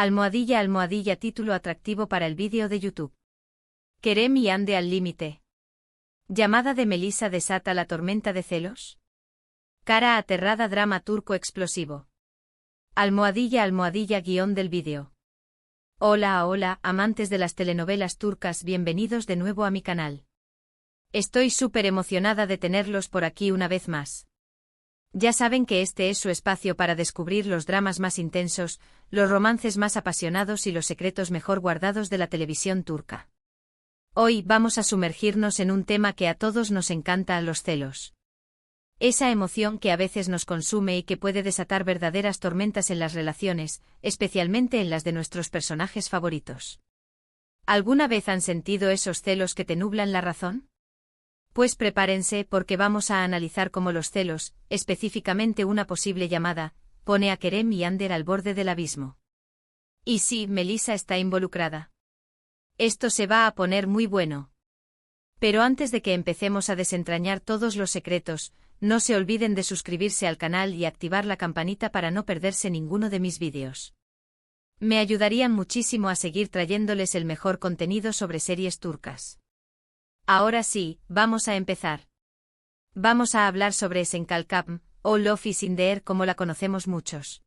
Almohadilla título atractivo para el vídeo de YouTube. Kerem y Hande al límite. Llamada de Melissa desata la tormenta de celos. Cara aterrada drama turco explosivo. Almohadilla guión del vídeo. Hola, amantes de las telenovelas turcas, bienvenidos de nuevo a mi canal. Estoy súper emocionada de tenerlos por aquí una vez más. Ya saben que este es su espacio para descubrir los dramas más intensos, los romances más apasionados y los secretos mejor guardados de la televisión turca. Hoy vamos a sumergirnos en un tema que a todos nos encanta: los celos. Esa emoción que a veces nos consume y que puede desatar verdaderas tormentas en las relaciones, especialmente en las de nuestros personajes favoritos. ¿Alguna vez han sentido esos celos que te nublan la razón? Pues prepárense, porque vamos a analizar cómo los celos, específicamente una posible llamada, pone a Kerem y Hande al borde del abismo. Y sí, Melissa está involucrada. Esto se va a poner muy bueno. Pero antes de que empecemos a desentrañar todos los secretos, no se olviden de suscribirse al canal y activar la campanita para no perderse ninguno de mis vídeos. Me ayudarían muchísimo a seguir trayéndoles el mejor contenido sobre series turcas. Ahora sí, vamos a empezar. Vamos a hablar sobre Esenkalkapm, o Love is in the Air como la conocemos muchos.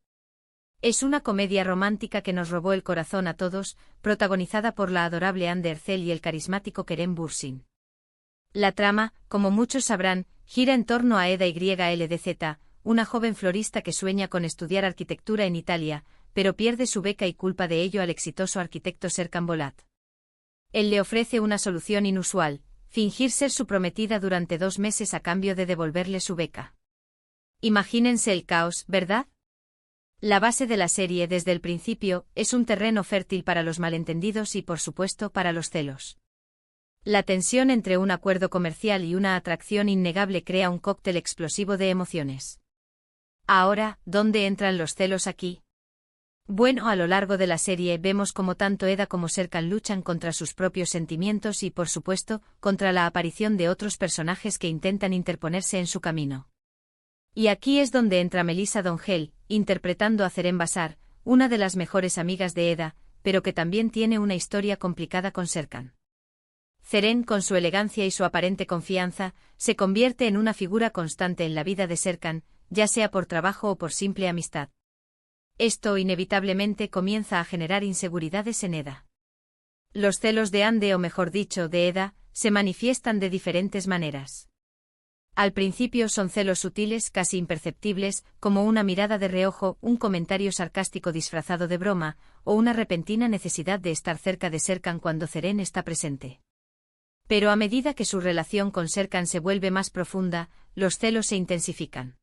Es una comedia romántica que nos robó el corazón a todos, protagonizada por la adorable Hande Erçel y el carismático Kerem Bürsin. La trama, como muchos sabrán, gira en torno a Eda YLDZ, una joven florista que sueña con estudiar arquitectura en Italia, pero pierde su beca y culpa de ello al exitoso arquitecto Serkan Bolat. Él le ofrece una solución inusual: fingir ser su prometida durante 2 meses a cambio de devolverle su beca. Imagínense el caos, ¿verdad? La base de la serie desde el principio es un terreno fértil para los malentendidos y, por supuesto, para los celos. La tensión entre un acuerdo comercial y una atracción innegable crea un cóctel explosivo de emociones. Ahora, ¿dónde entran los celos aquí? Bueno, a lo largo de la serie vemos cómo tanto Eda como Serkan luchan contra sus propios sentimientos y, por supuesto, contra la aparición de otros personajes que intentan interponerse en su camino. Y aquí es donde entra Melissa Dongel, interpretando a Zerén Basar, una de las mejores amigas de Eda, pero que también tiene una historia complicada con Serkan. Zerén, con su elegancia y su aparente confianza, se convierte en una figura constante en la vida de Serkan, ya sea por trabajo o por simple amistad. Esto inevitablemente comienza a generar inseguridades en Eda. Los celos de Hande, o mejor dicho, de Eda, se manifiestan de diferentes maneras. Al principio son celos sutiles, casi imperceptibles, como una mirada de reojo, un comentario sarcástico disfrazado de broma, o una repentina necesidad de estar cerca de Serkan cuando Zerén está presente. Pero a medida que su relación con Serkan se vuelve más profunda, los celos se intensifican.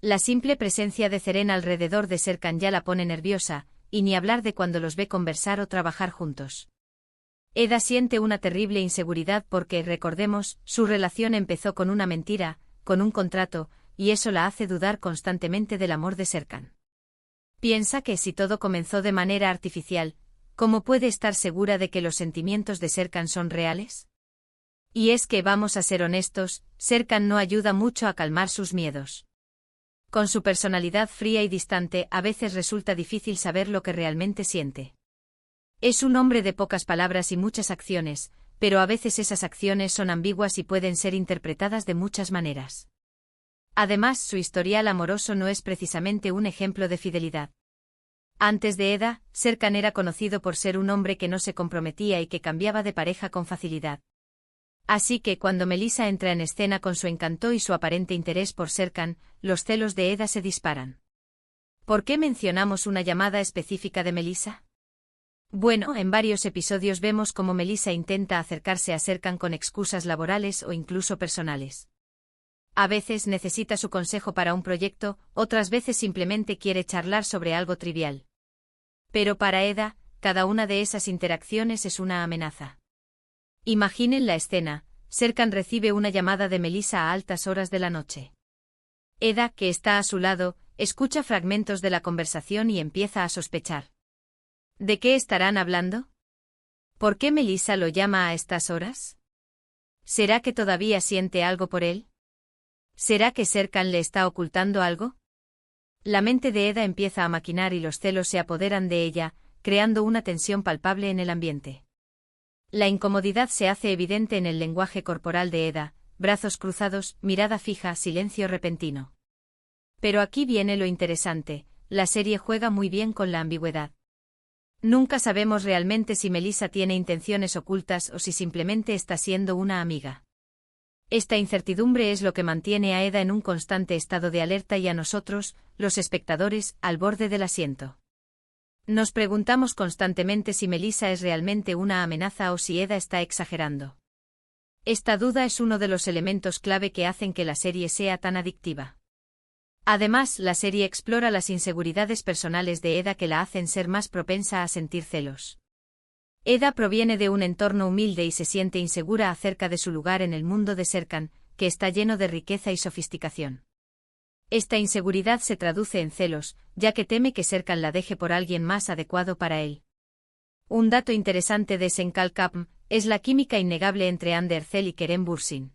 La simple presencia de Zerén alrededor de Serkan ya la pone nerviosa, y ni hablar de cuando los ve conversar o trabajar juntos. Eda siente una terrible inseguridad porque, recordemos, su relación empezó con una mentira, con un contrato, y eso la hace dudar constantemente del amor de Serkan. Piensa que si todo comenzó de manera artificial, ¿cómo puede estar segura de que los sentimientos de Serkan son reales? Y es que, vamos a ser honestos, Serkan no ayuda mucho a calmar sus miedos. Con su personalidad fría y distante, a veces resulta difícil saber lo que realmente siente. Es un hombre de pocas palabras y muchas acciones, pero a veces esas acciones son ambiguas y pueden ser interpretadas de muchas maneras. Además, su historial amoroso no es precisamente un ejemplo de fidelidad. Antes de Eda, Serkan era conocido por ser un hombre que no se comprometía y que cambiaba de pareja con facilidad. Así que cuando Melissa entra en escena con su encanto y su aparente interés por Serkan, los celos de Eda se disparan. ¿Por qué mencionamos una llamada específica de Melissa? Bueno, en varios episodios vemos cómo Melissa intenta acercarse a Serkan con excusas laborales o incluso personales. A veces necesita su consejo para un proyecto, otras veces simplemente quiere charlar sobre algo trivial. Pero para Eda, cada una de esas interacciones es una amenaza. Imaginen la escena: Serkan recibe una llamada de Melissa a altas horas de la noche. Eda, que está a su lado, escucha fragmentos de la conversación y empieza a sospechar. ¿De qué estarán hablando? ¿Por qué Melissa lo llama a estas horas? ¿Será que todavía siente algo por él? ¿Será que Serkan le está ocultando algo? La mente de Eda empieza a maquinar y los celos se apoderan de ella, creando una tensión palpable en el ambiente. La incomodidad se hace evidente en el lenguaje corporal de Eda, brazos cruzados, mirada fija, silencio repentino. Pero aquí viene lo interesante, la serie juega muy bien con la ambigüedad. Nunca sabemos realmente si Melissa tiene intenciones ocultas o si simplemente está siendo una amiga. Esta incertidumbre es lo que mantiene a Eda en un constante estado de alerta y a nosotros, los espectadores, al borde del asiento. Nos preguntamos constantemente si Melissa es realmente una amenaza o si Eda está exagerando. Esta duda es uno de los elementos clave que hacen que la serie sea tan adictiva. Además, la serie explora las inseguridades personales de Eda que la hacen ser más propensa a sentir celos. Eda proviene de un entorno humilde y se siente insegura acerca de su lugar en el mundo de Serkan, que está lleno de riqueza y sofisticación. Esta inseguridad se traduce en celos, ya que teme que Serkan la deje por alguien más adecuado para él. Un dato interesante de Senkalkapm es la química innegable entre Ander Zel y Kerem Bürsin.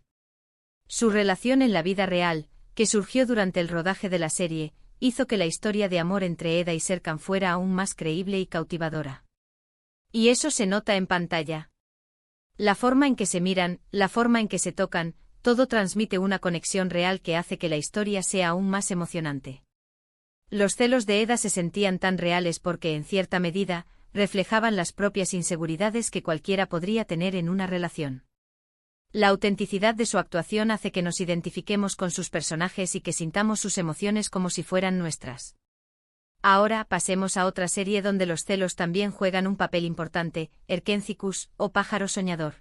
Su relación en la vida real, que surgió durante el rodaje de la serie, hizo que la historia de amor entre Eda y Serkan fuera aún más creíble y cautivadora. Y eso se nota en pantalla. La forma en que se miran, la forma en que se tocan, todo transmite una conexión real que hace que la historia sea aún más emocionante. Los celos de Eda se sentían tan reales porque, en cierta medida, reflejaban las propias inseguridades que cualquiera podría tener en una relación. La autenticidad de su actuación hace que nos identifiquemos con sus personajes y que sintamos sus emociones como si fueran nuestras. Ahora pasemos a otra serie donde los celos también juegan un papel importante, Erkencikus, o Pájaro Soñador.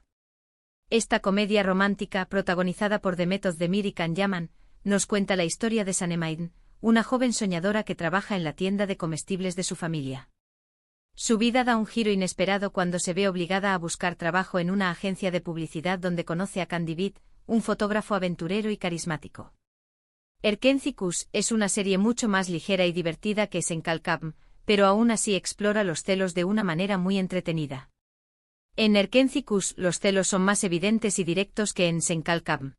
Esta comedia romántica, protagonizada por Demet Özdemir y Can Yaman, nos cuenta la historia de Sanem, una joven soñadora que trabaja en la tienda de comestibles de su familia. Su vida da un giro inesperado cuando se ve obligada a buscar trabajo en una agencia de publicidad donde conoce a Can Divid, un fotógrafo aventurero y carismático. Erkencikus es una serie mucho más ligera y divertida que Senkalkapm, pero aún así explora los celos de una manera muy entretenida. En Erkencikus los celos son más evidentes y directos que en Senkalkapm.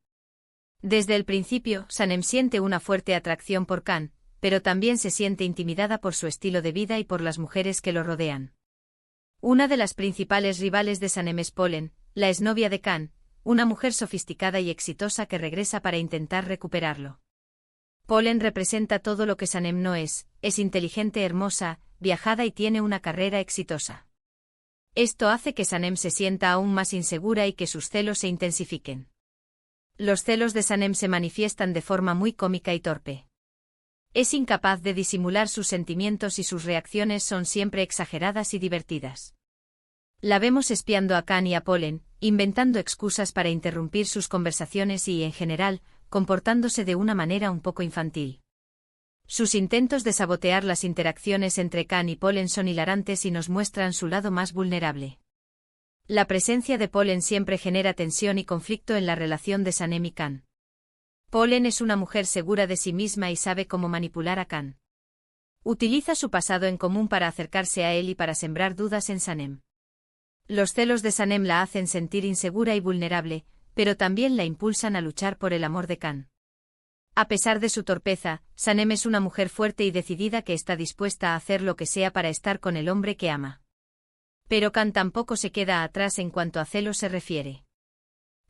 Desde el principio, Sanem siente una fuerte atracción por Can, pero también se siente intimidada por su estilo de vida y por las mujeres que lo rodean. Una de las principales rivales de Sanem es Polen, la exnovia de Can, una mujer sofisticada y exitosa que regresa para intentar recuperarlo. Polen representa todo lo que Sanem no es inteligente, hermosa, viajada y tiene una carrera exitosa. Esto hace que Sanem se sienta aún más insegura y que sus celos se intensifiquen. Los celos de Sanem se manifiestan de forma muy cómica y torpe. Es incapaz de disimular sus sentimientos y sus reacciones son siempre exageradas y divertidas. La vemos espiando a Can y a Polen, inventando excusas para interrumpir sus conversaciones y, en general, comportándose de una manera un poco infantil. Sus intentos de sabotear las interacciones entre Can y Polen son hilarantes y nos muestran su lado más vulnerable. La presencia de Polen siempre genera tensión y conflicto en la relación de Sanem y Can. Polen es una mujer segura de sí misma y sabe cómo manipular a Can. Utiliza su pasado en común para acercarse a él y para sembrar dudas en Sanem. Los celos de Sanem la hacen sentir insegura y vulnerable, pero también la impulsan a luchar por el amor de Can. A pesar de su torpeza, Sanem es una mujer fuerte y decidida que está dispuesta a hacer lo que sea para estar con el hombre que ama. Pero Can tampoco se queda atrás en cuanto a celos se refiere.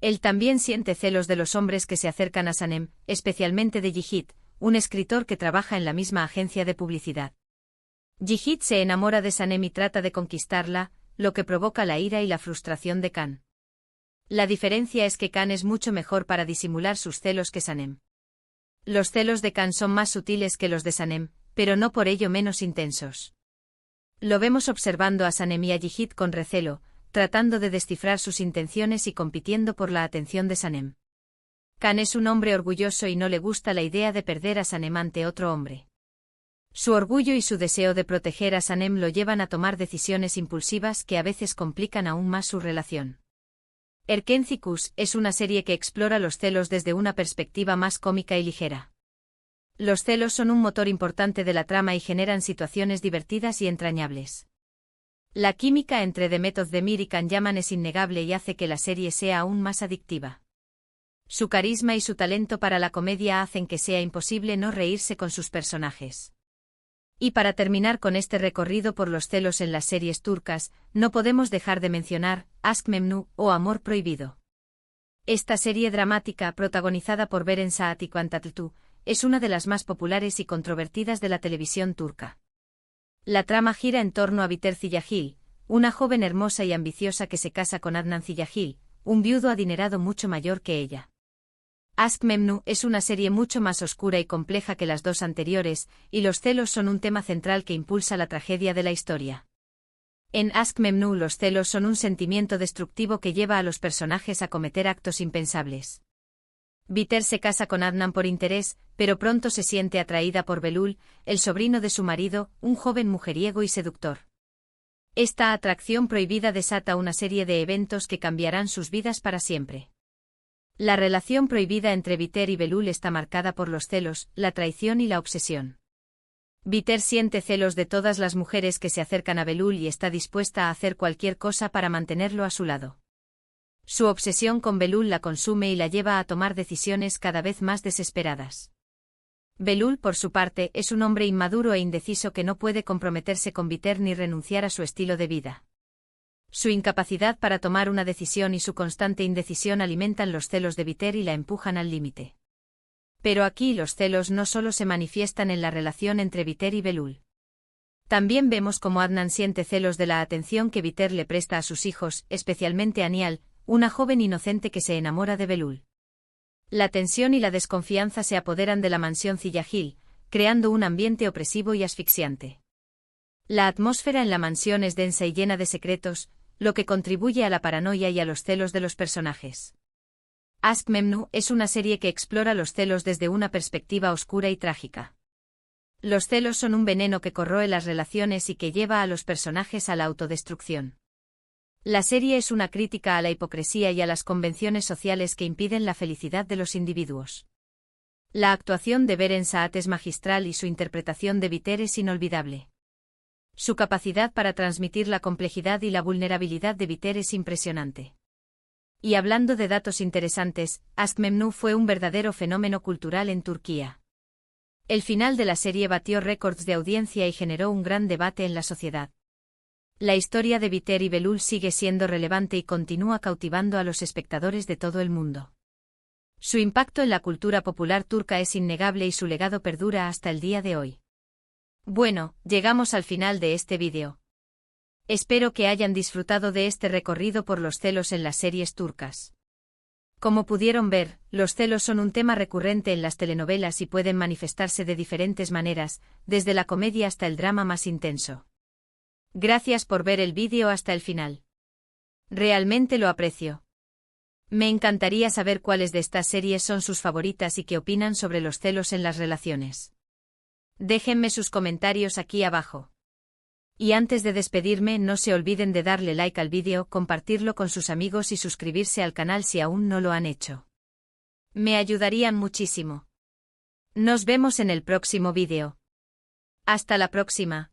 Él también siente celos de los hombres que se acercan a Sanem, especialmente de Yigit, un escritor que trabaja en la misma agencia de publicidad. Yigit se enamora de Sanem y trata de conquistarla, lo que provoca la ira y la frustración de Can. La diferencia es que Can es mucho mejor para disimular sus celos que Sanem. Los celos de Can son más sutiles que los de Sanem, pero no por ello menos intensos. Lo vemos observando a Sanem y a Yigit con recelo, tratando de descifrar sus intenciones y compitiendo por la atención de Sanem. Can es un hombre orgulloso y no le gusta la idea de perder a Sanem ante otro hombre. Su orgullo y su deseo de proteger a Sanem lo llevan a tomar decisiones impulsivas que a veces complican aún más su relación. Erkencikus es una serie que explora los celos desde una perspectiva más cómica y ligera. Los celos son un motor importante de la trama y generan situaciones divertidas y entrañables. La química entre Demet Özdemir y Can Yaman es innegable y hace que la serie sea aún más adictiva. Su carisma y su talento para la comedia hacen que sea imposible no reírse con sus personajes. Y para terminar con este recorrido por los celos en las series turcas, no podemos dejar de mencionar Aşk Memnu o Amor Prohibido. Esta serie dramática, protagonizada por Beren Saat y Kıvanç Tatlıtuğ, es una de las más populares y controvertidas de la televisión turca. La trama gira en torno a Biter Ziyagil, una joven hermosa y ambiciosa que se casa con Adnan Ziyagil, un viudo adinerado mucho mayor que ella. Aşk Memnu es una serie mucho más oscura y compleja que las dos anteriores, y los celos son un tema central que impulsa la tragedia de la historia. En Aşk Memnu los celos son un sentimiento destructivo que lleva a los personajes a cometer actos impensables. Biter se casa con Adnan por interés, pero pronto se siente atraída por Belul, el sobrino de su marido, un joven mujeriego y seductor. Esta atracción prohibida desata una serie de eventos que cambiarán sus vidas para siempre. La relación prohibida entre Biter y Belul está marcada por los celos, la traición y la obsesión. Biter siente celos de todas las mujeres que se acercan a Belul y está dispuesta a hacer cualquier cosa para mantenerlo a su lado. Su obsesión con Belul la consume y la lleva a tomar decisiones cada vez más desesperadas. Belul, por su parte, es un hombre inmaduro e indeciso que no puede comprometerse con Biter ni renunciar a su estilo de vida. Su incapacidad para tomar una decisión y su constante indecisión alimentan los celos de Biter y la empujan al límite. Pero aquí los celos no solo se manifiestan en la relación entre Biter y Belul. También vemos cómo Adnan siente celos de la atención que Biter le presta a sus hijos, especialmente a Nihal, una joven inocente que se enamora de Belul. La tensión y la desconfianza se apoderan de la mansión Ziyagil, creando un ambiente opresivo y asfixiante. La atmósfera en la mansión es densa y llena de secretos, lo que contribuye a la paranoia y a los celos de los personajes. Aşk Memnu es una serie que explora los celos desde una perspectiva oscura y trágica. Los celos son un veneno que corroe las relaciones y que lleva a los personajes a la autodestrucción. La serie es una crítica a la hipocresía y a las convenciones sociales que impiden la felicidad de los individuos. La actuación de Beren Saat es magistral y su interpretación de Biter es inolvidable. Su capacidad para transmitir la complejidad y la vulnerabilidad de Biter es impresionante. Y hablando de datos interesantes, Aşk Memnu fue un verdadero fenómeno cultural en Turquía. El final de la serie batió récords de audiencia y generó un gran debate en la sociedad. La historia de Biter y Belul sigue siendo relevante y continúa cautivando a los espectadores de todo el mundo. Su impacto en la cultura popular turca es innegable y su legado perdura hasta el día de hoy. Bueno, llegamos al final de este vídeo. Espero que hayan disfrutado de este recorrido por los celos en las series turcas. Como pudieron ver, los celos son un tema recurrente en las telenovelas y pueden manifestarse de diferentes maneras, desde la comedia hasta el drama más intenso. Gracias por ver el vídeo hasta el final. Realmente lo aprecio. Me encantaría saber cuáles de estas series son sus favoritas y qué opinan sobre los celos en las relaciones. Déjenme sus comentarios aquí abajo. Y antes de despedirme, no se olviden de darle like al vídeo, compartirlo con sus amigos y suscribirse al canal si aún no lo han hecho. Me ayudarían muchísimo. Nos vemos en el próximo vídeo. Hasta la próxima.